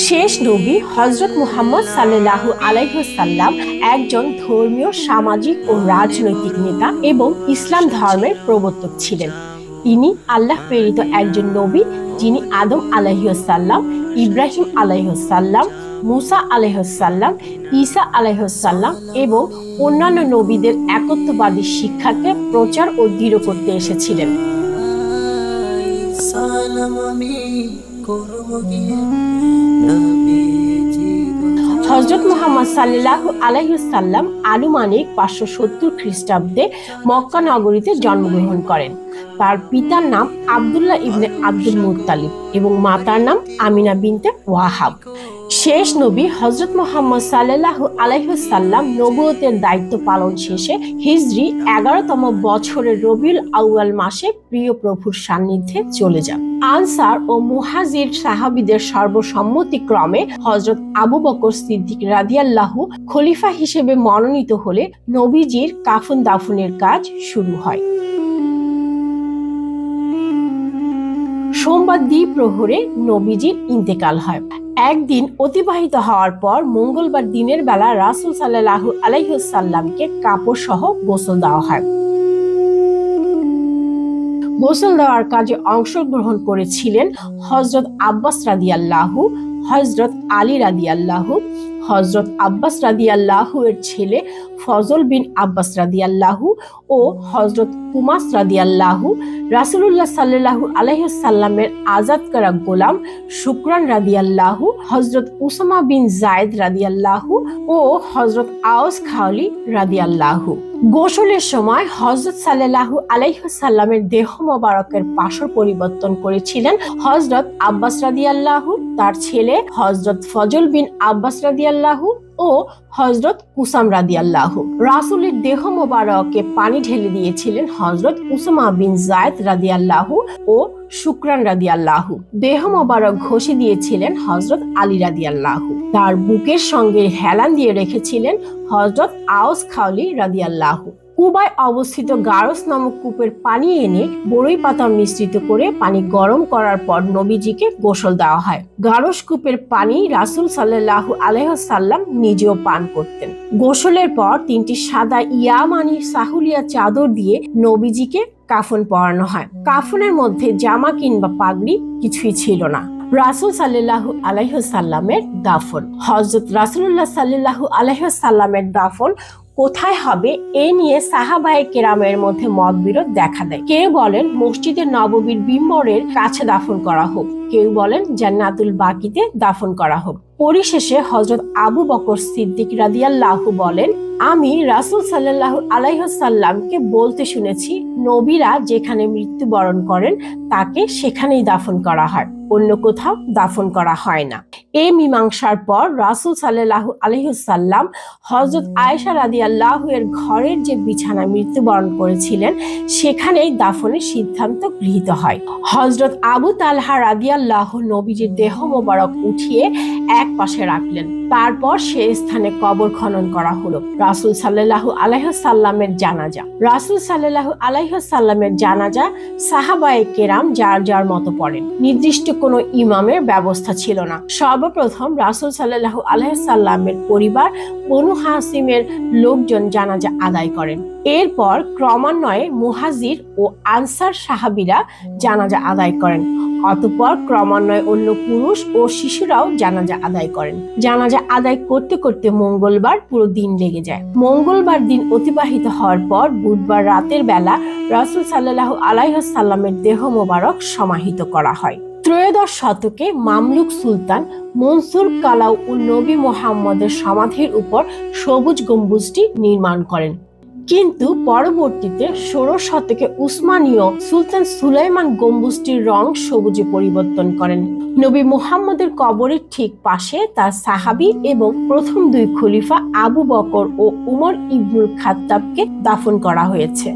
শেষ নবী হযরত মুহাম্মদ সাল্লাল্লাহু আলাইহি ওয়াসাল্লাম একজন ধর্মীয়, সামাজিক ও রাজনৈতিক নেতা এবং ইসলাম ধর্মের প্রবর্তক ছিলেন। তিনি আল্লাহ প্রেরিত একজন নবী, যিনি আদম আলাইহিস সালাম, ইব্রাহিম আলাইহিস সালাম, মুসা আলাইহিস সালাম, ঈসা আলাইহিস সালাম এবং অন্যান্য নবীদের একত্ববাদী শিক্ষাকে প্রচার ও দৃঢ় করতে এসেছিলেন। হযরত মুহাম্মদ সাল্লাল্লাহু আলাইহি ওয়াসাল্লাম আনুমানিক 570 খ্রিস্টাব্দে মক্কা নগরীতে জন্মগ্রহণ করেন। তার পিতার নাম আব্দুল্লাহ ইবনে আব্দুল মুত্তালিব এবং মাতার নাম আমিনা বিনতে ওয়াহাব। শেষ নবী হযরত মুহাম্মদ সাল্লাল্লাহু আলাইহি ওয়াসাল্লাম নবুয়তের দায়িত্ব পালন শেষে হিজরি 11তম বছরের রবিউল আউয়াল মাসে প্রিয় প্রভুর সান্নিধ্যে চলে যান। আনসার ও মুহাজির সাহাবীদের সর্বসম্মতিক্রমে হযরত আবু বকর সিদ্দিক রাদিয়াল্লাহু খলিফা হিসেবে মনোনীত হলে নবীজির কাফন দাফনের কাজ শুরু হয়। সোমবার দ্বিপ্রহরে নবীজির ইন্তেকাল হয়। একদিন অতিবাহিত হওয়ার পর মঙ্গলবার দিনের বেলা রাসূল সাল্লাল্লাহু আলাইহি ওয়াসাল্লামকে কাপড় সহ গোসল দেওয়া হয়। গোসল দেওয়ার কাজে অংশগ্রহণ করেছিলেন হযরত আব্বাস রাদিয়াল্লাহু, হযরত আলী রাদিয়াল্লাহু, হযরত আব্বাস রাদিয়াল্লাহু এর ছেলে ফজল বিন আব্বাস রাদিয়াল্লাহু ও হযরত কুমাস রাদিয়াল্লাহু, রাসূলুল্লাহ সাল্লাল্লাহু আলাইহি ওয়াসাল্লামের আজাদ করা গোলাম শুকরান রাদিয়াল্লাহু, হযরত উসামা বিন যায়েদ রাদিয়াল্লাহু ও হযরত আওস খাওলি রাদিয়াল্লাহু। গোসলের সময় হযরত সাল্লাল্লাহু আলাইহি ওয়াসাল্লামের দেহ মোবারকের পাশর পরিবর্তন করেছিলেন হযরত আব্বাস রাদিয়াল্লাহু, তার ছেলে হযরত ফজল বিন আব্বাস রাদিয়াল্লাহু ও হযরত কুসাম রাদিয়াল্লাহু। রাসূলের দেহ মোবারকে পানি ঢেলে দিয়েছিলেন হযরত উসামা বিন যায়েদ রাদিয়াল্লাহু ও শুকরান রাদিয়াল্লাহু। দেহ মোবারক ঘষে দিয়েছিলেন হযরত আলী রাদিয়াল্লাহু। তার বুকের সঙ্গে হেলান দিয়ে রেখেছিলেন হযরত আওস খাওলি রাদিয়াল্লাহু। কুবায় অবস্থিত গারস নামক কূপের পানি এনে বড়ই পাতা মিশ্রিত করে পানি গরম করার পর নবীজিকে গোসল দেওয়া হয়। গারস কূপের পানি রাসূল সাল্লাল্লাহু আলাইহি ওয়াসাল্লাম নিজেও পান করতেন। গোসলের পর 3টি সাদা ইয়ামানি সাহুলিয়া চাদর দিয়ে নবীজিকে কাফন পরানো হয়। কাফনের মধ্যে জামা কিংবা পাগড়ি কিছুই ছিল না। রাসূল সাল্লাল্লাহু আলাইহি ওয়াসাল্লামের দাফন। হযরত রাসূলুল্লাহ সাল্লাল্লাহু আলাইহি ওয়াসাল্লামের দাফন কোথায় হবে এ নিয়ে সাহাবায়ে কেরামের মধ্যে মতবিরোধ দেখা দেয়। কেউ বলেন মসজিদে নববীর বিম্বরের কাছে দাফন করা হোক, কেউ বলেন জান্নাতুল বাকিতে দাফন করা হোক। পরিশেষে হযরত আবু বকর সিদ্দিক রাদিয়াল্লাহু বলেন, আমি রাসূল সাল্লাল্লাহু আলাইহি ওয়াসাল্লামকে বলতে শুনেছি, নবীরা যেখানে মৃত্যুবরণ করেন তাকে সেখানেই দাফন করা হয়, অন্য কোথাও দাফন করা হয় না। এই মীমাংসার পর রাসূল সাল্লাল্লাহু আলাইহি ওয়াসাল্লাম হযরত আয়েশা রাদিয়াল্লাহু এর ঘরের যে বিছানায় মৃত্যুবরণ করেছিলেন সেখানেই দাফনের সিদ্ধান্ত গৃহীত হয়। হযরত আবু তালহা রাদিয়াল্লাহু নবীজির দেহ মোবারক উঠিয়ে এক পাশে রাখলেন। তারপর সে স্থানে কবর খনন করা হলো। রাসূল সাল্লাল্লাহু আলাইহি ওয়াসাল্লামের জানাজা। রাসূল সাল্লাল্লাহু আলাইহি ওয়াসাল্লামের জানাজা সাহাবায়ে কেরাম যার যার মতো পড়েন। নির্দিষ্ট কোনো ইমামের ব্যবস্থা ছিল না। সর্বপ্রথম রাসূল সাল্লাল্লাহু আলাইহি ওয়াসাল্লামের পরিবার বনু হাসিমের লোকজন জানাজা আদায় করেন। এরপর ক্রমান্বয়ে মুহাজির ও আনসার সাহাবীরা জানাজা আদায় করেন। অতঃপর ক্রমান্বয়ে অন্য পুরুষ ও শিশুরাও জানাজা আদায় করেন। জানাজা আদায় করতে করতে মঙ্গলবার পুরো দিন লেগে যায়। মঙ্গলবার দিন অতিবাহিত হওয়ার পর বুধবার রাতের বেলা রাসূল সাল্লাল্লাহু আলাইহি ওয়াসাল্লামের দেহ মোবারক সমাহিত করা হয়। ত্রয়োদশ শতকে মামলুক সুলতান মনসুর কালাউন নবী মুহাম্মদের সমাধির উপর সবুজ গম্বুজটি নির্মাণ করেন, কিন্তু পরবর্তীতে 16 শতকে উসমানীয় সুলতান সুলাইমান গম্বুজটির রং সবুজে পরিবর্তন করেন। নবী মুহাম্মদের কবরের ঠিক পাশে তার সাহাবী এবং প্রথম 2 খলিফা আবু বকর ও উমর ইবনুল খাত্তাবকে দাফন করা হয়েছে।